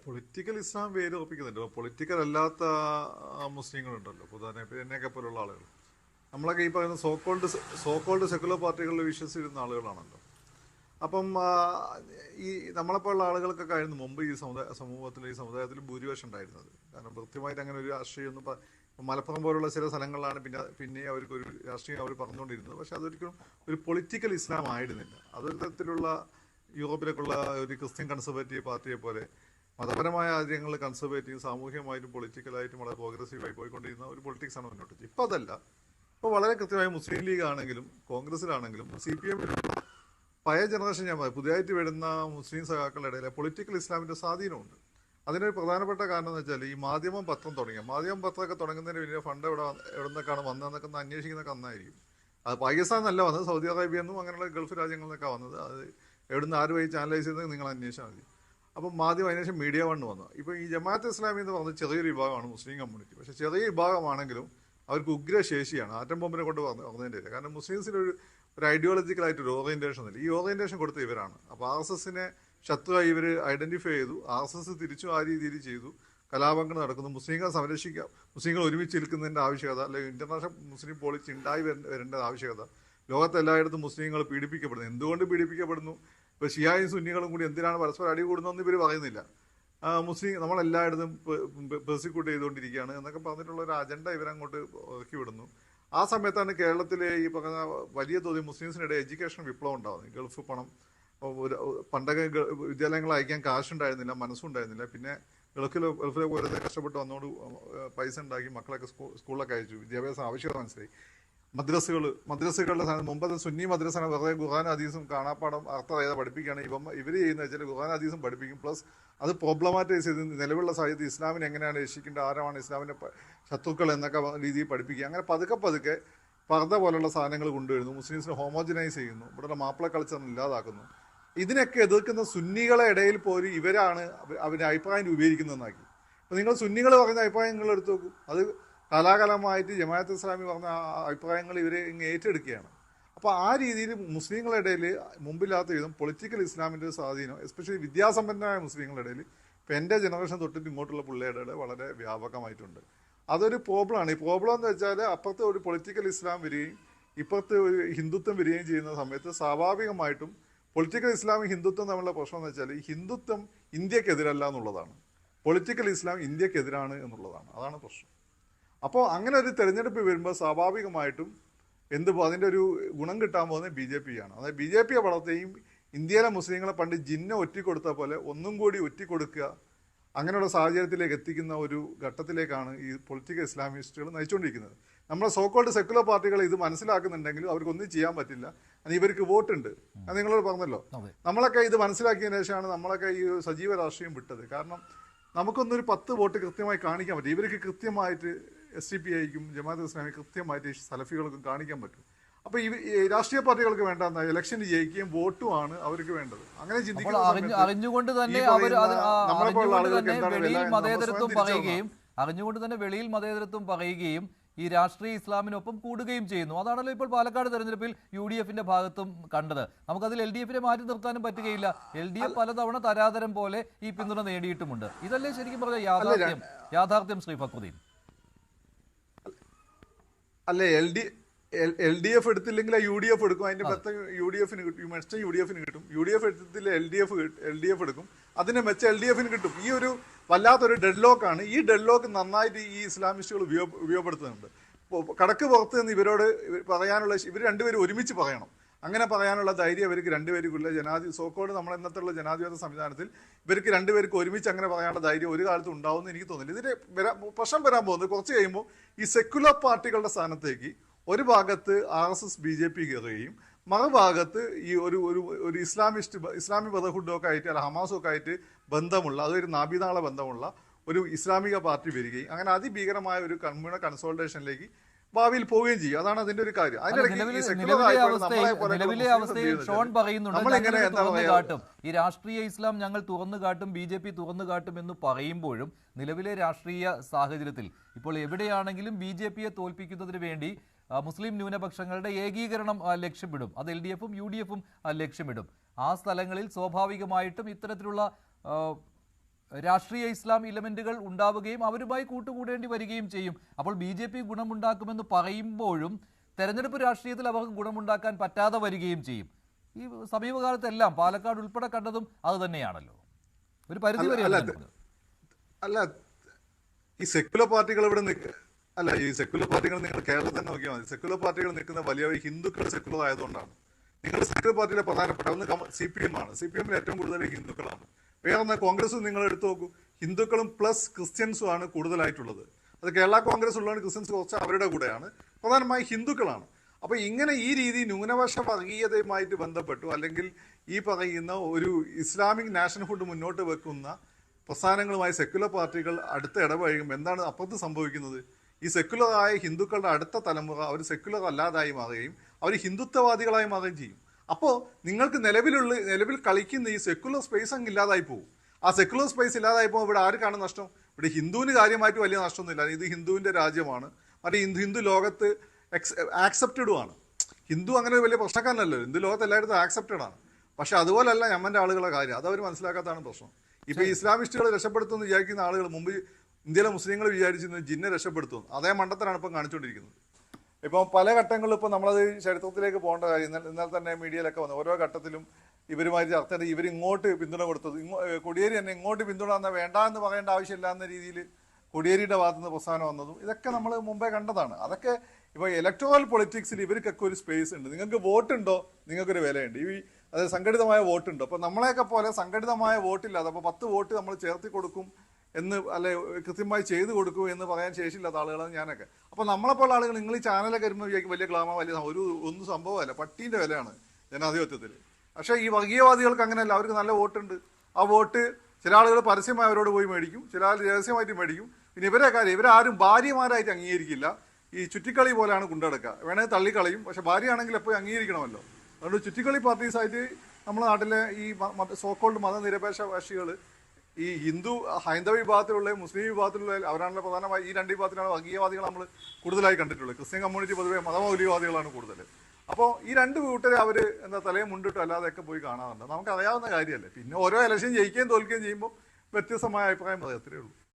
Political ഇസ്ലാം വേര് ഉറപ്പിക്കുന്നുണ്ട്. Political അല്ലാത്ത മുസ്ലിങ്ങളുണ്ടല്ലോ, പൊതുവെ എന്നെയൊക്കെ പോലുള്ള ആളുകൾ. നമ്മളൊക്കെ ഈ പറയുന്ന സോക്കോൾഡ് സെക്കുലർ പാർട്ടികളിൽ വിശ്വസിച്ചിരുന്ന ആളുകളാണല്ലോ. അപ്പം ഈ നമ്മളെപ്പോലുള്ള ആളുകൾക്കൊക്കെ ആയിരുന്നു മുമ്പ് ഈ സമുദായത്തിൽ ഭൂരിപക്ഷം ഉണ്ടായിരുന്നത്. കാരണം കൃത്യമായിട്ട് അങ്ങനെ ഒരു രാഷ്ട്രീയം മലപ്പുറം പോലുള്ള ചില സ്ഥലങ്ങളിലാണ് പിന്നെ അവർക്കൊരു രാഷ്ട്രീയം അവർ പറഞ്ഞുകൊണ്ടിരുന്നത്. പക്ഷെ അതൊരിക്കലും ഒരു പൊളിറ്റിക്കൽ ഇസ്ലാം ആയിരുന്നില്ല. അതൊരു തരത്തിലുള്ള യൂറോപ്പിലേക്കുള്ള ഒരു ക്രിസ്ത്യൻ കൺസർവേറ്റീവ് പാർട്ടിയെ പോലെ മതപരമായ കാര്യങ്ങൾ കൺസർവേറ്റീവ്, സാമൂഹികമായിട്ടും പൊളിറ്റിക്കലായിട്ടും വളരെ പ്രോഗ്രസീവായി പോയിക്കൊണ്ടിരുന്ന ഒരു പൊളിറ്റിക്സാണ് മുന്നോട്ട്. ഇപ്പം അതല്ല. ഇപ്പോൾ വളരെ കൃത്യമായി മുസ്ലിം ലീഗ് ആണെങ്കിലും കോൺഗ്രസിലാണെങ്കിലും CPM പഴയ ജനറേഷൻ, ഞാൻ പറയും പുതിയതായിട്ട് വരുന്ന മുസ്ലിം സഖാക്കളുടെ ഇടയിലെ പൊളിറ്റിക്കൽ ഇസ്ലാമിൻ്റെ സ്വാധീനമുണ്ട്. അതിനൊരു പ്രധാനപ്പെട്ട കാരണം എന്ന് വെച്ചാൽ ഈ മാധ്യമം പത്രം പത്രമൊക്കെ തുടങ്ങുന്നതിന് വലിയ ഫണ്ട് എവിടെ നിന്നൊക്കെയാണ് വന്നതെന്നൊക്കെ ഒന്ന് അന്വേഷിക്കുന്നതൊക്കെ നന്നായിരിക്കും. അത് പാകിസ്ഥാൻ നല്ല വന്നത്, സൗദി അറേബ്യ എന്നും അങ്ങനെയുള്ള ഗൾഫ് രാജ്യങ്ങളിൽ നിന്നൊക്കെ വന്നത്. അത് എവിടുന്ന് ആര് വഴി ചാനലൈസ് ചെയ്തത് നിങ്ങൾ അന്വേഷിച്ചാൽ മതി. അപ്പം മാധ്യമം അതിനുശേഷം മീഡിയ വൺ വന്നു. ഇപ്പോൾ ഈ ജമാഅത്ത് ഇസ്ലാമി എന്ന് പറഞ്ഞത് ചെറിയൊരു വിഭാഗമാണ് മുസ്ലിം കമ്മ്യൂണിറ്റി. പക്ഷേ ചെറിയ വിഭാഗമാണെങ്കിലും അവർക്ക് ഉഗ്രശേഷിയാണ്. ആറ്റം ബോംബിനെ കൊണ്ട് വന്നതിൻ്റെ. കാരണം മുസ്ലിംസിനൊരു ഐഡിയോളജിക്കലായിട്ട് ഒരു ഓറിയന്റേഷൻ ഇല്ല. ഈ ഓറിയന്റേഷൻ കൊടുത്ത ഇവരാണ്. അപ്പോൾ RSSനെ ശത്രുവായി ഇവർ ഐഡന്റിഫൈ ചെയ്തു. RSS തിരിച്ചു ആ രീതിയിൽ ചെയ്തു. കലാപങ്ങൾ നടക്കുന്നു. മുസ്ലിങ്ങളെ സംരക്ഷിക്കാം, മുസ്ലിങ്ങൾ ഒരുമിച്ച് നിൽക്കുന്നതിൻ്റെ ആവശ്യകത, അല്ലെങ്കിൽ ഇന്റർനാഷണൽ മുസ്ലിം പോളിസി ഉണ്ടായി വരേണ്ട ആവശ്യകത. ലോകത്തെല്ലായിടത്തും മുസ്ലിങ്ങൾ പീഡിപ്പിക്കപ്പെടുന്നു. എന്തുകൊണ്ട് പീഡിപ്പിക്കപ്പെടുന്നു? ഇപ്പോൾ ഷിയായും സുന്നികളും കൂടി എന്തിനാണ് പരസ്പരം അടി കൂടുന്നതെന്ന് ഇവർ പറയുന്നില്ല. മുസ്ലിം നമ്മളെല്ലായിടത്തും പെർസിക്യൂട്ട് ചെയ്തുകൊണ്ടിരിക്കുകയാണ് എന്നൊക്കെ പറഞ്ഞിട്ടുള്ള ഒരു അജണ്ട ഇവരങ്ങോട്ട് ഇറക്കി വിടുന്നു. ആ സമയത്താണ് കേരളത്തിലെ ഈ പറഞ്ഞ വലിയ തോതിൽ മുസ്ലിംസിനിടെ എഡ്യൂക്കേഷൻ വിപ്ലവം ഉണ്ടാകുന്നത്. ഗൾഫ് പണം പണ്ടൊക്കെ വിദ്യാലയങ്ങൾ അയക്കാൻ കാശുണ്ടായിരുന്നില്ല, മനസ്സുണ്ടായിരുന്നില്ല. പിന്നെ ഗൾഫിലെ വെറുതെ കഷ്ടപ്പെട്ട് വന്നോട് പൈസ ഉണ്ടാക്കി മക്കളൊക്കെ സ്കൂളിലൊക്കെ അയച്ചു. വിദ്യാഭ്യാസം ആവശ്യകത മനസ്സിലായി. മദ്രസകളുടെ മുമ്പത്തെ സുന്നി മദ്രസ വെറുതെ ഖുർആൻ ഹദീസും കാണാപ്പാടം അർത്ഥം ചെയ്ത് പഠിപ്പിക്കുകയാണ്. ഇവർ ചെയ്യുന്നത് വെച്ചാൽ ഖുർആൻ ഹദീസും പഠിപ്പിക്കും. പ്ലസ് അത് പ്രോബ്ലമാറ്റൈസ് ചെയ്ത് നിലവിലുള്ള സാഹചര്യത്തിൽ ഇസ്ലാമിനെ എങ്ങനെയാണ് രക്ഷിക്കേണ്ടത്, ആരാണ് ഇസ്ലാമിൻ്റെ ശത്രുക്കൾ എന്നൊക്കെ രീതിയിൽ പഠിപ്പിക്കുക. അങ്ങനെ പതുക്കെ പർദ്ദ പോലുള്ള സാധനങ്ങൾ കൊണ്ടുവരുന്നു. മുസ്ലിംസിനെ ഹോമോജനൈസ് ചെയ്യുന്നു. ഇവിടെയുള്ള മാപ്പിള കൾച്ചറിന് ഇല്ലാതാക്കുന്നു. ഇതിനൊക്കെ എതിർക്കുന്ന സുന്നികളെ ഇടയിൽ പോലും ഇവരാണ് അവരുടെ അഭിപ്രായം രൂപീകരിക്കുന്നതെന്നാക്കി. അപ്പോൾ നിങ്ങൾ സുന്നികൾ പറയുന്ന അഭിപ്രായം നിങ്ങൾ എടുത്തു നോക്കും. അത് കാലാകാലമായിട്ട് ജമാഅത്ത് ഇസ്ലാമി പറഞ്ഞ അഭിപ്രായങ്ങൾ ഇവർ ഇങ്ങ് ഏറ്റെടുക്കുകയാണ്. അപ്പോൾ ആ രീതിയിൽ മുസ്ലിങ്ങളുടെ ഇടയിൽ മുമ്പില്ലാത്ത വിധം പൊളിറ്റിക്കൽ ഇസ്ലാമിൻ്റെ സ്വാധീനം, എസ്പെഷ്യലി വിദ്യാസമ്പന്നമായ മുസ്ലിങ്ങളുടെ ഇടയിൽ ഇപ്പോൾ എൻ്റെ ജനറേഷൻ തൊട്ടിട്ട് ഇങ്ങോട്ടുള്ള പിള്ളേരുടെ വളരെ വ്യാപകമായിട്ടുണ്ട്. അതൊരു പ്രോബ്ലമാണ്. ഈ പ്രോബ്ലം എന്ന് വെച്ചാൽ അപ്പുറത്തെ ഒരു പൊളിറ്റിക്കൽ ഇസ്ലാം വരികയും ഇപ്പുറത്തെ ഒരു ഹിന്ദുത്വം വരികയും ചെയ്യുന്ന സമയത്ത് സ്വാഭാവികമായിട്ടും പൊളിറ്റിക്കൽ ഇസ്ലാമും ഹിന്ദുത്വം തമ്മിലുള്ള പ്രശ്നം എന്ന് വെച്ചാൽ ഈ ഹിന്ദുത്വം ഇന്ത്യക്കെതിരല്ല എന്നുള്ളതാണ്, പൊളിറ്റിക്കൽ ഇസ്ലാം ഇന്ത്യക്കെതിരാണ് എന്നുള്ളതാണ്. അതാണ് പ്രശ്നം. അപ്പോൾ അങ്ങനെ ഒരു തെരഞ്ഞെടുപ്പ് വരുമ്പോൾ സ്വാഭാവികമായിട്ടും അതിൻ്റെ ഒരു ഗുണം കിട്ടാൻ പോകുന്നത് BJP ആണ്. അതായത് BJP വളർത്തുകയും ഇന്ത്യയിലെ മുസ്ലിങ്ങളെ പണ്ട് ജിന്നെ ഒറ്റിക്കൊടുത്ത പോലെ ഒന്നും കൂടി ഒറ്റിക്കൊടുക്കുക, അങ്ങനെയുള്ള സാഹചര്യത്തിലേക്ക് എത്തിക്കുന്ന ഒരു ഘട്ടത്തിലേക്കാണ് ഈ പൊളിറ്റിക്കൽ ഇസ്ലാമിസ്റ്റുകൾ നയിച്ചുകൊണ്ടിരിക്കുന്നത്. നമ്മളെ സോക്കോൾഡ് സെക്കുലർ പാർട്ടികൾ ഇത് മനസ്സിലാക്കുന്നുണ്ടെങ്കിലും അവർക്കൊന്നും ചെയ്യാൻ പറ്റില്ല. അത് ഇവർക്ക് വോട്ടുണ്ട്. അത് നിങ്ങളോട് പറഞ്ഞല്ലോ, നമ്മളൊക്കെ ഇത് മനസ്സിലാക്കിയതിനു ശേഷമാണ് നമ്മളൊക്കെ ഈ സജീവ രാഷ്ട്രീയം വിട്ടത്. കാരണം നമുക്കൊന്നൊരു 10 വോട്ട് കൃത്യമായി കാണിക്കാൻ പറ്റും. ഇവർക്ക് കൃത്യമായിട്ട് SDPIക്കും ജമാഅത്ത് ഇസ്ലാമി കൃത്യമായിട്ട് സലഫികൾക്കും കാണിക്കാൻ പറ്റും. അപ്പോൾ ഈ രാഷ്ട്രീയ പാർട്ടികൾക്ക് വേണ്ട ഇലക്ഷന് ജയിക്കുകയും വോട്ടുമാണ് അവർക്ക് വേണ്ടത്. അങ്ങനെ അറിഞ്ഞുകൊണ്ട് തന്നെ വെളിയിൽ മതേതരത്വം പറയുകയും ഈ രാഷ്ട്രീയ ഇസ്ലാമിനൊപ്പം കൂടുകയും ചെയ്യുന്നു. അതാണല്ലോ ഇപ്പോൾ പാലക്കാട് തെരഞ്ഞെടുപ്പിൽ UDFന്റെ ഭാഗത്തും കണ്ടത്. നമുക്കതിൽ LDFനെ മാറ്റി നിർത്താനും പറ്റുകയില്ല. LDF പലതവണ തരാതരം പോലെ ഈ പിന്തുണ നേടിയിട്ടുമുണ്ട്. ഇതല്ലേ ശരിക്കും പറഞ്ഞ യാഥാർത്ഥ്യം ശ്രീ ഫക്രുദ്ദീൻ? അല്ലേ, LDF എടുത്തില്ലെങ്കിൽ UDF എടുക്കും. അതിന്റെ മെച്ചം UDFന് കിട്ടും. UDF എടുത്തില്ല LDF എടുക്കും. അതിന്റെ മെച്ചം LDFന് കിട്ടും. ഈ ഒരു വല്ലാത്തൊരു ഡെഡ്ലോക്കാണ്. ഈ ഡെഡ്ലോക്ക് നന്നായിട്ട് ഈ ഇസ്ലാമിസ്റ്റുകൾ ഉപയോഗപ്പെടുത്തുന്നുണ്ട്. കടക്ക് പുറത്ത് നിന്ന് ഇവരോട് പറയാനുള്ള, ഇവർ രണ്ടുപേരും ഒരുമിച്ച് പറയണം. അങ്ങനെ പറയാനുള്ള ധൈര്യം ഇവർക്ക് രണ്ടുപേർക്കുള്ള സോക്കോട് നമ്മൾ ഇന്നത്തുള്ള ജനാധിപത്യ സംവിധാനത്തിൽ ഇവർക്ക് രണ്ടുപേർക്ക് ഒരുമിച്ച് അങ്ങനെ പറയാനുള്ള ധൈര്യം ഒരു കാലത്തും ഉണ്ടാവുമെന്ന് എനിക്ക് തോന്നുന്നില്ല. ഇതിന് പ്രശ്നം വരാൻ പോകുന്നത് കുറച്ച് കഴിയുമ്പോൾ ഈ സെക്കുലർ പാർട്ടികളുടെ സ്ഥാനത്തേക്ക് ഒരു ഭാഗത്ത് RSS BJP കയറുകയും മറുഭാഗത്ത് ഈ ഒരു ഇസ്ലാമിക് ബ്രദർഹുഡൊക്കെ ആയിട്ട് അല്ല ഹമാസൊക്കെ ആയിട്ട് ബന്ധമുള്ള, അതൊരു നാഭിനാള ബന്ധമുള്ള ഒരു ഇസ്ലാമിക പാർട്ടി വരികയും അങ്ങനെ അതിഭീകരമായ ഒരു കമ്മ്യൂണൽ കൺസോൾട്ടേഷനിലേക്ക് ഭാവിയിൽ പോവുകയും ചെയ്യും. അതാണ് അതിന്റെ ഒരു കാര്യം. നിലവിലെ അവസ്ഥയിൽ ഷോൺ പറയുന്നുണ്ട് ഈ രാഷ്ട്രീയ ഇസ്ലാം ഞങ്ങൾ തുറന്നു കാട്ടും, BJP തുറന്നു കാട്ടും എന്ന് പറയുമ്പോഴും നിലവിലെ രാഷ്ട്രീയ സാഹചര്യത്തിൽ ഇപ്പോൾ എവിടെയാണെങ്കിലും BJPയെ തോൽപ്പിക്കുന്നതിന് വേണ്ടി മുസ്ലിം ന്യൂനപക്ഷങ്ങളുടെ ഏകീകരണം ലക്ഷ്യമിടും. അത് LDFും UDFും ലക്ഷ്യമിടും. ആ സ്ഥലങ്ങളിൽ സ്വാഭാവികമായിട്ടും ഇത്തരത്തിലുള്ള രാഷ്ട്രീയ ഇസ്ലാം ഇലമെന്റുകൾ ഉണ്ടാവുകയും അവരുമായി കൂട്ടുകൂടേണ്ടി വരികയും ചെയ്യും. അപ്പോൾ BJP ഗുണമുണ്ടാക്കുമെന്ന് പറയുമ്പോഴും തെരഞ്ഞെടുപ്പ് രാഷ്ട്രീയത്തിൽ അവർക്ക് ഗുണമുണ്ടാക്കാൻ പറ്റാതെ വരികയും ചെയ്യും. ഈ സമീപകാലത്തെല്ലാം പാലക്കാട് ഉൾപ്പെടെ കണ്ടതും അത് തന്നെയാണല്ലോ. ഒരു പരിധി വരെ അല്ല, ഈ സെക്യുലർ പാർട്ടികൾ ഇവിടെ ഈ സെക്യുലർ പാർട്ടികൾ നിങ്ങൾ കേരളത്തിൽ തന്നെ നോക്കിയാൽ മതി. സെക്യുലർ പാർട്ടികൾ നിൽക്കുന്ന വലിയ ഹിന്ദുക്കൾ സെക്യുലർ ആയതുകൊണ്ടാണ്. നിങ്ങൾ സെക്യുലർ പാർട്ടിയിലെ പ്രധാനപ്പെട്ട ഒന്ന് CPM ആണ്. CPM ഏറ്റവും കൂടുതൽ ഹിന്ദുക്കളാണ്. വേറെ കോൺഗ്രസ് നിങ്ങൾ എടുത്തു നോക്കൂ, ഹിന്ദുക്കളും പ്ലസ് ക്രിസ്ത്യൻസും ആണ് കൂടുതലായിട്ടുള്ളത്. അത് കേരള കോൺഗ്രസ് ഉള്ളതാണ്. ക്രിസ്ത്യൻസ് കുറച്ച് അവരുടെ കൂടെയാണ്, പ്രധാനമായി ഹിന്ദുക്കളാണ്. അപ്പൊ ഇങ്ങനെ ഈ രീതി ന്യൂനപക്ഷ വർഗീയതയുമായിട്ട് ബന്ധപ്പെട്ടു അല്ലെങ്കിൽ ഈ പറയുന്ന ഒരു ഇസ്ലാമിക് നാഷൻഹുഡ് മുന്നോട്ട് വെക്കുന്ന പ്രസ്ഥാനങ്ങളുമായി സെക്യുലർ പാർട്ടികൾ അടുത്ത് ഇടപഴകും. എന്താണ് അപ്പുറത്ത് സംഭവിക്കുന്നത്? ഈ സെക്യുലറായ ഹിന്ദുക്കളുടെ അടുത്ത തലമുറ അവർ സെക്യുലർ അല്ലാതായി മാറുകയും അവർ ഹിന്ദുത്വവാദികളായി മാറുകയും ചെയ്യും. അപ്പോൾ നിങ്ങൾക്ക് നിലവിൽ കളിക്കുന്ന ഈ സെക്യുലർ സ്പേസ് അങ്ങ് ഇല്ലാതായി പോകും. ആ സെക്യുലർ സ്പേസ് ഇല്ലാതായി പോകുമ്പോൾ ഇവിടെ ആർക്കാണ് നഷ്ടം? ഇവിടെ ഹിന്ദുവിന് കാര്യമായിട്ട് വലിയ നഷ്ടമൊന്നുമില്ല. ഇത് ഹിന്ദുവിന്റെ രാജ്യമാണ്. മറ്റേ ഹിന്ദു ലോകത്ത് ആക്സെപ്റ്റഡും ആണ്. ഹിന്ദു അങ്ങനെ വലിയ പ്രശ്നക്കാരനല്ലോ. ഹിന്ദു ലോകത്ത് എല്ലായിടത്തും ആക്സെപ്റ്റഡ് ആണ്. പക്ഷെ അതുപോലല്ല ഞമ്മന്റെ ആളുകളുടെ കാര്യം. അതവർ മനസ്സിലാക്കാത്തതാണ് പ്രശ്നം. ഇപ്പൊ ഇസ്ലാമിസ്റ്റുകൾ രക്ഷപ്പെടുത്തുമെന്ന് വിചാരിക്കുന്ന ആളുകൾ മുമ്പ് ഇന്ത്യയിലെ മുസ്ലിങ്ങൾ വിചാരിച്ചിരുന്നു ജിന്നെ രക്ഷപ്പെടുത്തും. അതേ മണ്ടത്തരാണ് ഇപ്പം കാണിച്ചുകൊണ്ടിരിക്കുന്നത്. ഇപ്പം പല ഘട്ടങ്ങളിലും ഇപ്പം നമ്മളത് ചരിത്രത്തിലേക്ക് പോകേണ്ട കാര്യം ഇന്നലെ തന്നെ മീഡിയയിലൊക്കെ വന്നു. ഓരോ ഘട്ടത്തിലും ഇവരുമായി ചർച്ച ചെയ്ത് ഇവരിങ്ങോട്ട് പിന്തുണ കൊടുത്തത്, കോടിയേരി തന്നെ ഇങ്ങോട്ട് പിന്തുണ എന്നാൽ വേണ്ട എന്ന് പറയേണ്ട ആവശ്യമില്ല എന്ന രീതിയിൽ കോടിയേരിയുടെ ഭാഗത്തുനിന്ന് പ്രസ്ഥാനം വന്നതും ഇതൊക്കെ നമ്മൾ മുമ്പേ കണ്ടതാണ്. അതൊക്കെ ഇപ്പോൾ ഇലക്ടറൽ പൊളിറ്റിക്സിൽ ഇവർക്കൊക്കെ ഒരു സ്പേസ് ഉണ്ട്. നിങ്ങൾക്ക് വോട്ടുണ്ടോ, നിങ്ങൾക്കൊരു വിലയുണ്ട്. അതായത് സംഘടിതമായ വോട്ടുണ്ടോ. അപ്പോൾ നമ്മളെയൊക്കെ പോലെ സംഘടിതമായ വോട്ടില്ലാതെ അപ്പോൾ 10 വോട്ട് നമ്മൾ ചേർത്തി കൊടുക്കും എന്ന് അല്ലെ കൃത്യമായി ചെയ്തു കൊടുക്കും എന്ന് പറയാൻ ശേഷിയില്ലാത്ത ആളുകളാണ് ഞാനൊക്കെ. അപ്പോൾ നമ്മളെപ്പോലുള്ള ആളുകൾ നിങ്ങൾ ഈ ചാനലൊക്കെ വരുമ്പോൾ വിചാരിക്കും വലിയ ഗ്ലാമ വലിയ ഒന്നും സംഭവമല്ല. പട്ടീൻ്റെ വിലയാണ് ജനാധിപത്യത്തിൽ. പക്ഷേ ഈ വർഗീയവാദികൾക്ക് അങ്ങനെയല്ല. അവർക്ക് നല്ല വോട്ടുണ്ട്. ആ വോട്ട് ചില ആളുകൾ പരസ്യമായി അവരോട് പോയി മേടിക്കും, ചില ആൾ രഹസ്യമായിട്ട് മേടിക്കും. പിന്നെ ഇവരെ കാര്യം ഇവരാരും ഭാര്യമാരായിട്ട് അംഗീകരിക്കില്ല. ഈ ചുറ്റിക്കളി പോലെയാണ് കൊണ്ടുനടക്കുക. വേണമെങ്കിൽ തള്ളിക്കളയും. പക്ഷെ ഭാര്യയാണെങ്കിൽ എപ്പോഴും അംഗീകരിക്കണമല്ലോ. അതുകൊണ്ട് ചുറ്റിക്കളി പാർട്ടീസായിട്ട് നമ്മുടെ നാട്ടിലെ ഈ സോക്കോൾഡ് മതനിരപേക്ഷവാസികൾ ഈ ഹൈന്ദവ വിഭാഗത്തിലുള്ള മുസ്ലിം വിഭാഗത്തിലുള്ള അവരാണല്ലോ പ്രധാനമായി. ഈ 2 വിഭാഗത്തിലാണ് വർഗീയവാദികൾ നമ്മൾ കൂടുതലായി കണ്ടിട്ടുള്ളത്. ക്രിസ്ത്യൻ കമ്മ്യൂണിറ്റി പൊതുവെ മതമൗലികവാദികളാണ് കൂടുതൽ. അപ്പോൾ ഈ 2 കൂട്ടരെ അവർ തലയും മുണ്ടിട്ടോ അല്ലാതെയൊക്കെ പോയി കാണാറുണ്ട്. നമുക്ക് അറിയാവുന്ന കാര്യമല്ലേ. പിന്നെ ഓരോ ഇലക്ഷൻ ജയിക്കുകയും തോൽക്കുകയും ചെയ്യുമ്പോൾ വ്യത്യസ്തമായ അഭിപ്രായം പറയാം. അത്രയേ ഉള്ളൂ.